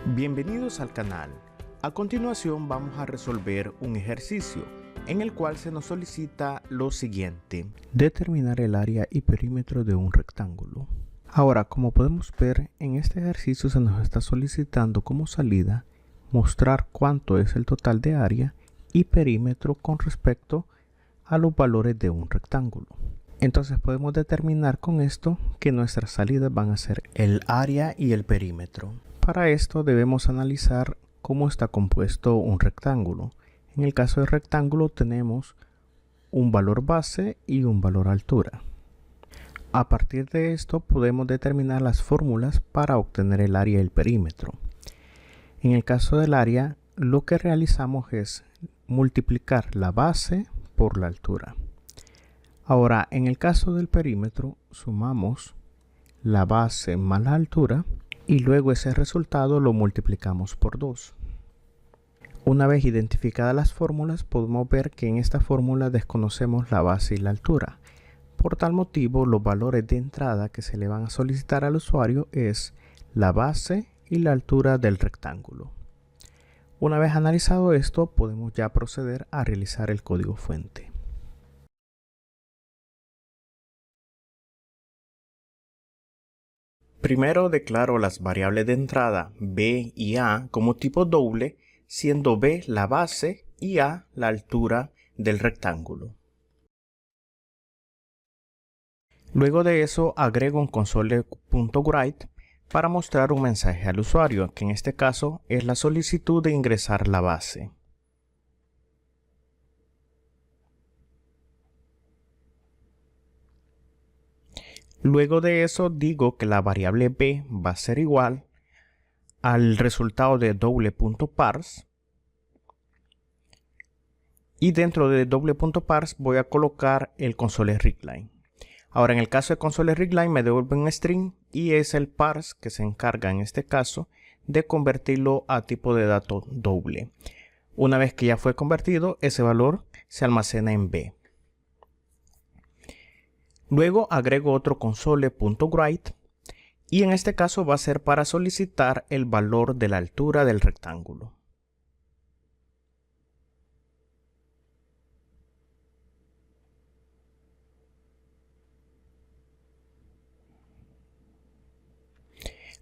Bienvenidos al canal. A continuación vamos a resolver un ejercicio en el cual se nos solicita lo siguiente: determinar el área y perímetro de un rectángulo. Ahora, como podemos ver, en este ejercicio se nos está solicitando como salida mostrar cuánto es el total de área y perímetro con respecto a los valores de un rectángulo. Entonces podemos determinar con esto que nuestras salidas van a ser el área y el perímetro. Para esto debemos analizar cómo está compuesto un rectángulo. En el caso del rectángulo tenemos un valor base y un valor altura. A partir de esto podemos determinar las fórmulas para obtener el área y el perímetro. En el caso del área, lo que realizamos es multiplicar la base por la altura. Ahora, en el caso del perímetro, sumamos la base más la altura y luego ese resultado lo multiplicamos por 2. Una vez identificadas las fórmulas, podemos ver que en esta fórmula desconocemos la base y la altura. Por tal motivo, los valores de entrada que se le van a solicitar al usuario es la base y la altura del rectángulo. Una vez analizado esto, podemos ya proceder a realizar el código fuente. Primero declaro las variables de entrada b y a como tipo doble, siendo b la base y a la altura del rectángulo. Luego de eso agrego un console.write para mostrar un mensaje al usuario, que en este caso es la solicitud de ingresar la base. Luego de eso digo que la variable b va a ser igual al resultado de doble.parse, y dentro de doble.parse voy a colocar el console readline. Ahora, en el caso de console readline me devuelve un string y es el parse que se encarga en este caso de convertirlo a tipo de dato doble. Una vez que ya fue convertido, ese valor se almacena en b. Luego agrego otro console.write y en este caso va a ser para solicitar el valor de la altura del rectángulo.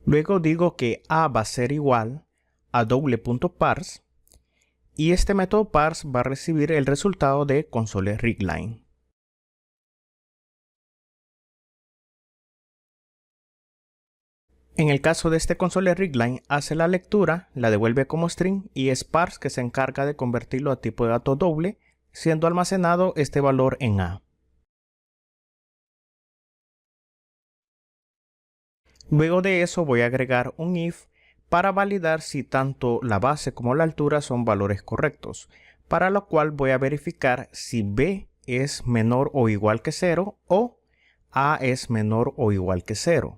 Luego digo que a va a ser igual a doble.parse y este método parse va a recibir el resultado de console readline. En el caso de este console readline hace la lectura, la devuelve como string y es parse que se encarga de convertirlo a tipo de dato doble, siendo almacenado este valor en a. Luego de eso voy a agregar un if para validar si tanto la base como la altura son valores correctos, para lo cual voy a verificar si b es menor o igual que 0 o a es menor o igual que 0.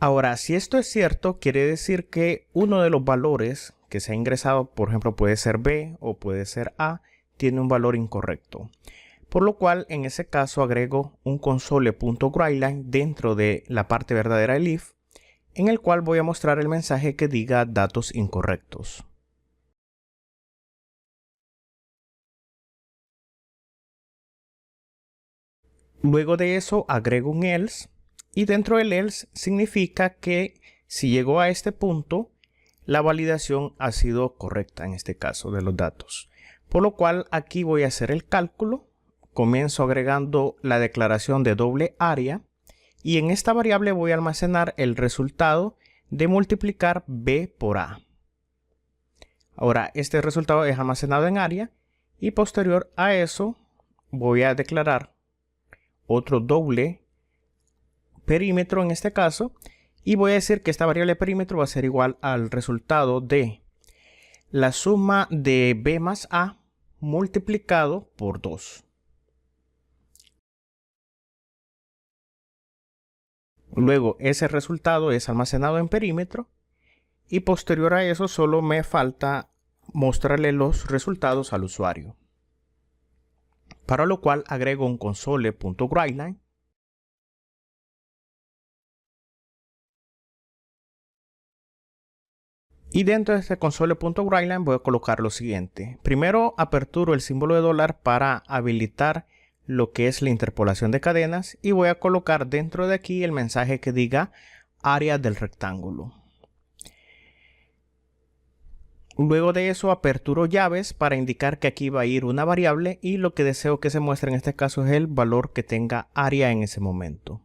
Ahora, si esto es cierto, quiere decir que uno de los valores que se ha ingresado, por ejemplo, puede ser b o puede ser a, tiene un valor incorrecto. Por lo cual, en ese caso, agrego un console.writeline dentro de la parte verdadera del if, en el cual voy a mostrar el mensaje que diga datos incorrectos. Luego de eso, agrego un else, y dentro del else significa que si llegó a este punto, la validación ha sido correcta en este caso de los datos. Por lo cual, aquí voy a hacer el cálculo. Comienzo agregando la declaración de doble área y en esta variable voy a almacenar el resultado de multiplicar b por a. Ahora, este resultado es almacenado en área y posterior a eso voy a declarar otro doble perímetro en este caso y voy a decir que esta variable perímetro va a ser igual al resultado de la suma de b más a multiplicado por 2. Luego ese resultado es almacenado en perímetro y posterior a eso solo me falta mostrarle los resultados al usuario. Para lo cual agrego un console.writeline Y dentro de este console.writeline voy a colocar lo siguiente. Primero aperturo el símbolo de dólar para habilitar lo que es la interpolación de cadenas y voy a colocar dentro de aquí el mensaje que diga área del rectángulo. Luego de eso aperturo llaves para indicar que aquí va a ir una variable y lo que deseo que se muestre en este caso es el valor que tenga área en ese momento.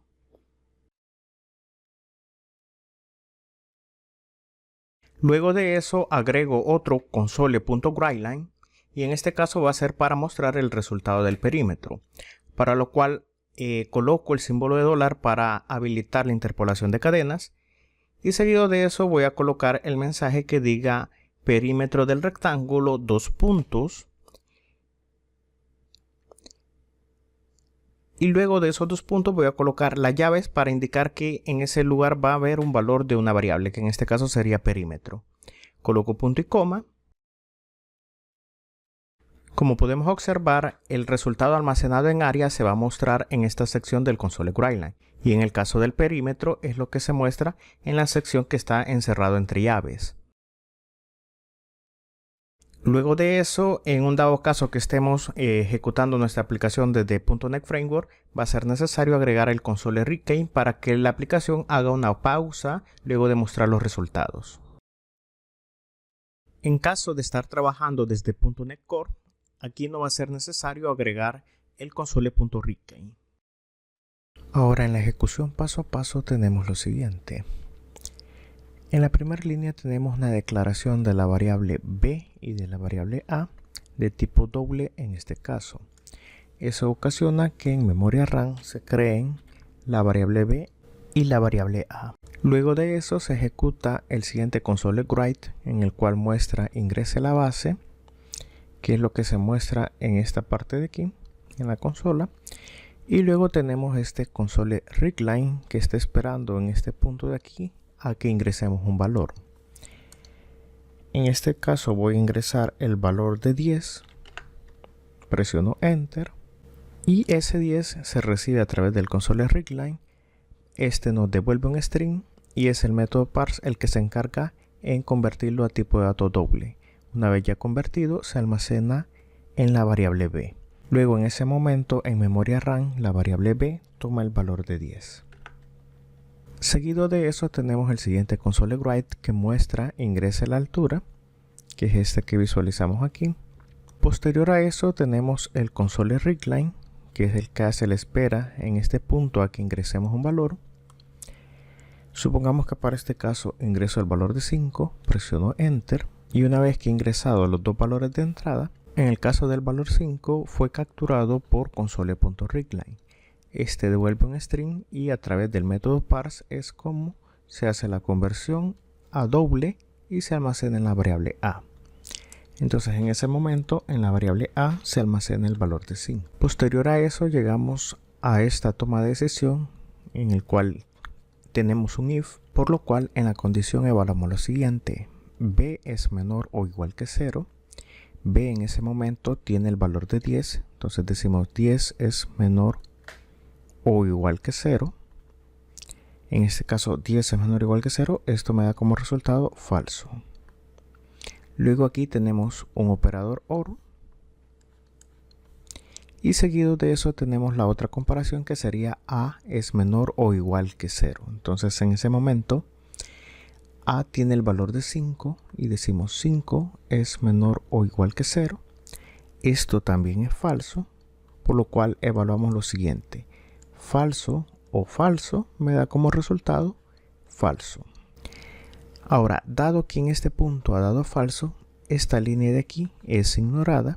Luego de eso agrego otro console.writeline y en este caso va a ser para mostrar el resultado del perímetro, para lo cual coloco el símbolo de dólar para habilitar la interpolación de cadenas y seguido de eso voy a colocar el mensaje que diga perímetro del rectángulo, dos puntos, y luego de esos dos puntos voy a colocar las llaves para indicar que en ese lugar va a haber un valor de una variable, que en este caso sería perímetro. Coloco punto y coma. Como podemos observar, el resultado almacenado en área se va a mostrar en esta sección del console.writeline y en el caso del perímetro es lo que se muestra en la sección que está encerrado entre llaves. Luego de eso, en un dado caso que estemos ejecutando nuestra aplicación desde .NET Framework, va a ser necesario agregar el console reclaim para que la aplicación haga una pausa luego de mostrar los resultados. En caso de estar trabajando desde .NET Core, aquí no va a ser necesario agregar el console.reclaim. Ahora en la ejecución paso a paso tenemos lo siguiente. En la primera línea tenemos una declaración de la variable b y de la variable a de tipo doble en este caso. Eso ocasiona que en memoria RAM se creen la variable b y la variable a. Luego de eso se ejecuta el siguiente console.write en el cual muestra ingrese la base, que es lo que se muestra en esta parte de aquí, en la consola. Y luego tenemos este console reclaim que está esperando en este punto de aquí a que ingresemos un valor. En este caso voy a ingresar el valor de 10, presiono enter y ese 10 se recibe a través del console reclaim. Este nos devuelve un string y es el método parse el que se encarga en convertirlo a tipo de dato doble. Una vez ya convertido se almacena en la variable b. Luego en ese momento en memoria RAM la variable b toma el valor de 10. Seguido de eso tenemos el siguiente console.write que muestra ingrese la altura, que es este que visualizamos aquí. Posterior a eso tenemos el console reclaim, que es el que hace la espera en este punto a que ingresemos un valor. Supongamos que para este caso ingreso el valor de 5, presiono enter y una vez que he ingresado los dos valores de entrada, en el caso del valor 5 fue capturado por console.reclaim. Este devuelve un string y a través del método parse es como se hace la conversión a doble y se almacena en la variable a. Entonces en ese momento en la variable a se almacena el valor de 5. Posterior a eso llegamos a esta toma de decisión en el cual tenemos un if, por lo cual en la condición evaluamos lo siguiente: b es menor o igual que 0. B en ese momento tiene el valor de 10, entonces decimos 10 es menor o igual que 0. En este caso 10 es menor o igual que 0, esto me da como resultado falso. Luego aquí tenemos un operador OR y seguido de eso tenemos la otra comparación que sería A es menor o igual que 0. Entonces en ese momento A tiene el valor de 5 y decimos 5 es menor o igual que 0. Esto también es falso, por lo cual evaluamos lo siguiente: falso o falso me da como resultado falso. Ahora, dado que en este punto ha dado falso, esta línea de aquí es ignorada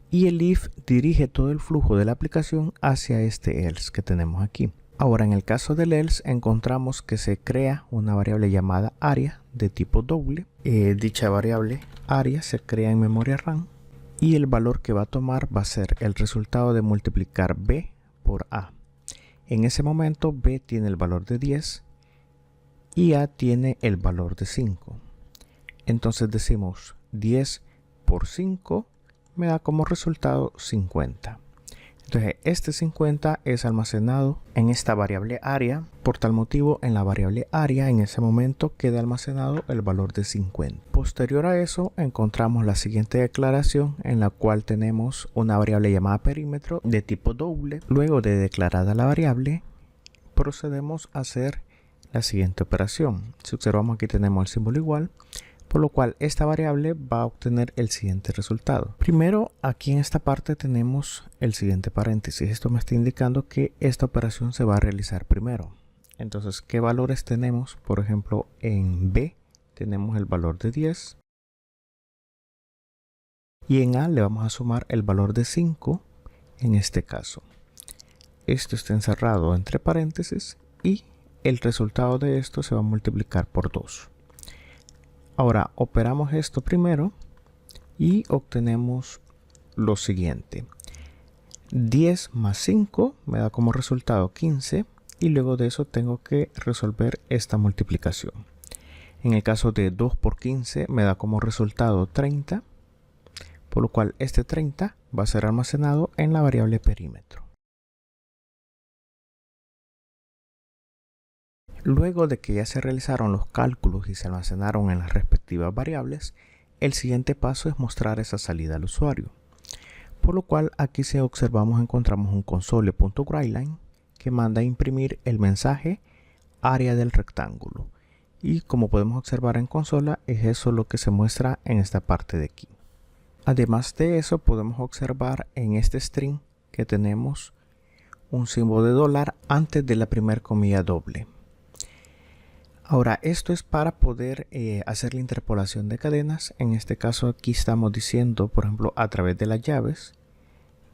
y el if dirige todo el flujo de la aplicación hacia este else que tenemos aquí. Ahora en el caso del else encontramos que se crea una variable llamada área de tipo doble. Dicha variable área se crea en memoria RAM y el valor que va a tomar va a ser el resultado de multiplicar b por a. En ese momento b tiene el valor de 10 y a tiene el valor de 5. Entonces decimos 10 por 5 me da como resultado 50. Entonces este 50 es almacenado en esta variable área. Por tal motivo, en la variable área en ese momento queda almacenado el valor de 50. Posterior a eso encontramos la siguiente declaración, en la cual tenemos una variable llamada perímetro de tipo doble. Luego de declarada la variable, procedemos a hacer la siguiente operación. Si observamos, aquí tenemos el símbolo igual, por lo cual esta variable va a obtener el siguiente resultado. Primero, aquí en esta parte tenemos el siguiente paréntesis. Esto me está indicando que esta operación se va a realizar primero. Entonces, ¿qué valores tenemos? Por ejemplo, en B tenemos el valor de 10 y en A le vamos a sumar el valor de 5 en este caso. Esto está encerrado entre paréntesis y el resultado de esto se va a multiplicar por 2. Ahora operamos esto primero y obtenemos lo siguiente. 10 más 5 me da como resultado 15 y luego de eso tengo que resolver esta multiplicación. En el caso de 2 por 15 me da como resultado 30, por lo cual este 30 va a ser almacenado en la variable perímetro. Luego de que ya se realizaron los cálculos y se almacenaron en las respectivas variables, el siguiente paso es mostrar esa salida al usuario. Por lo cual aquí si observamos encontramos un console.writeline que manda a imprimir el mensaje área del rectángulo. Y como podemos observar en consola, es eso lo que se muestra en esta parte de aquí. Además de eso, podemos observar en este string que tenemos un símbolo de dólar antes de la primera comilla doble. Ahora, esto es para poder hacer la interpolación de cadenas. En este caso aquí estamos diciendo, por ejemplo, a través de las llaves,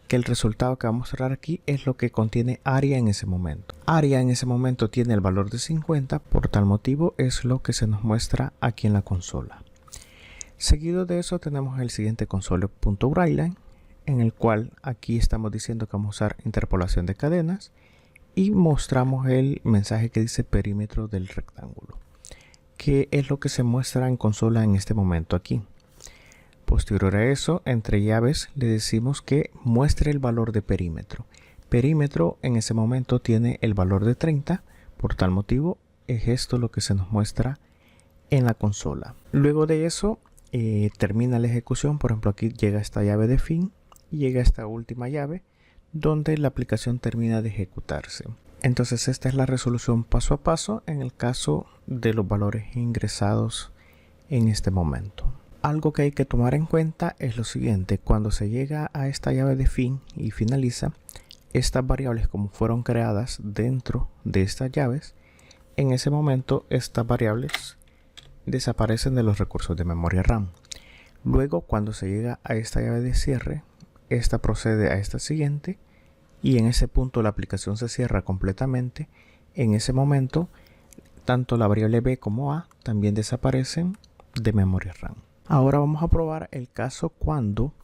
que el resultado que va a mostrar aquí es lo que contiene área en ese momento. Área en ese momento tiene el valor de 50, por tal motivo es lo que se nos muestra aquí en la consola. Seguido de eso tenemos el siguiente console.writeline, en el cual aquí estamos diciendo que vamos a usar interpolación de cadenas. Y mostramos el mensaje que dice perímetro del rectángulo, que es lo que se muestra en consola en este momento aquí. Posterior a eso, entre llaves le decimos que muestre el valor de perímetro. Perímetro en ese momento tiene el valor de 30, por tal motivo es esto lo que se nos muestra en la consola. Luego de eso termina la ejecución. Por ejemplo, aquí llega esta llave de fin y llega esta última llave, donde la aplicación termina de ejecutarse. Entonces esta es la resolución paso a paso en el caso de los valores ingresados en este momento. Algo que hay que tomar en cuenta es lo siguiente: cuando se llega a esta llave de fin y finaliza, estas variables, como fueron creadas dentro de estas llaves, en ese momento estas variables desaparecen de los recursos de memoria RAM. Luego, cuando se llega a esta llave de cierre, esta procede a esta siguiente y en ese punto la aplicación se cierra completamente. En ese momento tanto la variable B como A también desaparecen de memoria RAM. Ahora vamos a probar el caso cuando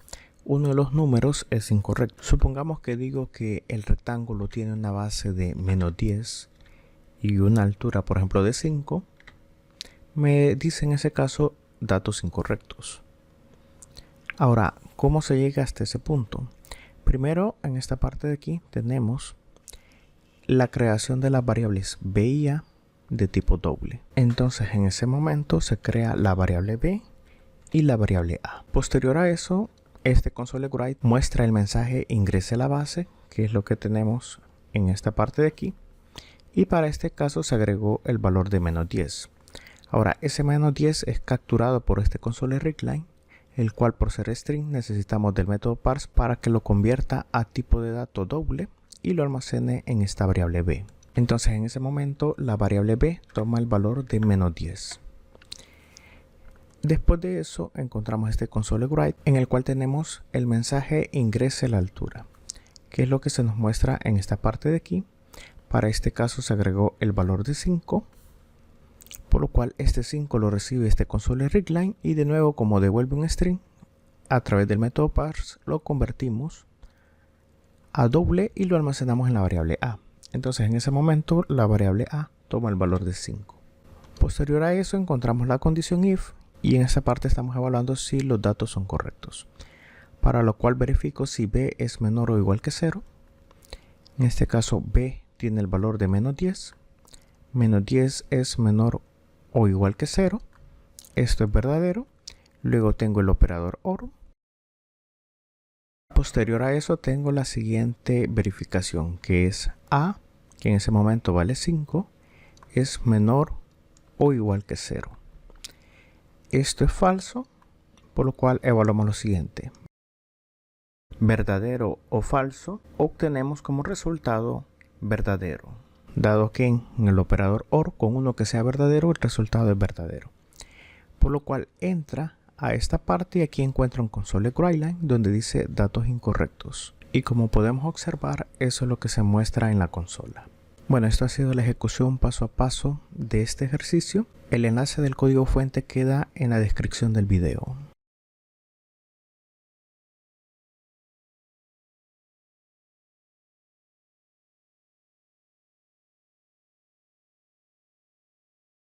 uno de los números es incorrecto. Supongamos que digo que el rectángulo tiene una base de -10 y una altura, por ejemplo, de 5. Me dice en ese caso datos incorrectos. Ahora, ¿cómo se llega hasta ese punto? Primero, en esta parte de aquí tenemos la creación de las variables B y A de tipo doble. Entonces, en ese momento se crea la variable B y la variable A. Posterior a eso, este console.write muestra el mensaje ingrese a la base, que es lo que tenemos en esta parte de aquí. Y para este caso se agregó el valor de -10. Ahora, ese -10 es capturado por este console.writeline, el cual por ser string necesitamos del método parse para que lo convierta a tipo de dato doble y lo almacene en esta variable B. Entonces en ese momento la variable B toma el valor de -10. Después de eso encontramos este console.write en el cual tenemos el mensaje ingrese la altura, que es lo que se nos muestra en esta parte de aquí. Para este caso se agregó el valor de 5. Por lo cual este 5 lo recibe este console.writeline y de nuevo, como devuelve un string, a través del método parse lo convertimos a doble y lo almacenamos en la variable A. Entonces en ese momento la variable A toma el valor de 5. Posterior a eso encontramos la condición if y en esa parte estamos evaluando si los datos son correctos. Para lo cual verifico si B es menor o igual que 0 En este caso b tiene el valor de menos 10. Menos 10 es menor o igual que 0. Esto es verdadero. Luego tengo el operador OR. Posterior a eso tengo la siguiente verificación, que es a, que en ese momento vale 5, es menor o igual que 0. Esto es falso, por lo cual evaluamos lo siguiente. Verdadero o falso, obtenemos como resultado verdadero, dado que en el operador OR con uno que sea verdadero el resultado es verdadero. Por lo cual entra a esta parte y aquí encuentra un console writeline donde dice datos incorrectos. Y como podemos observar, eso es lo que se muestra en la consola. Bueno, esto ha sido la ejecución paso a paso de este ejercicio. El enlace del código fuente queda en la descripción del video.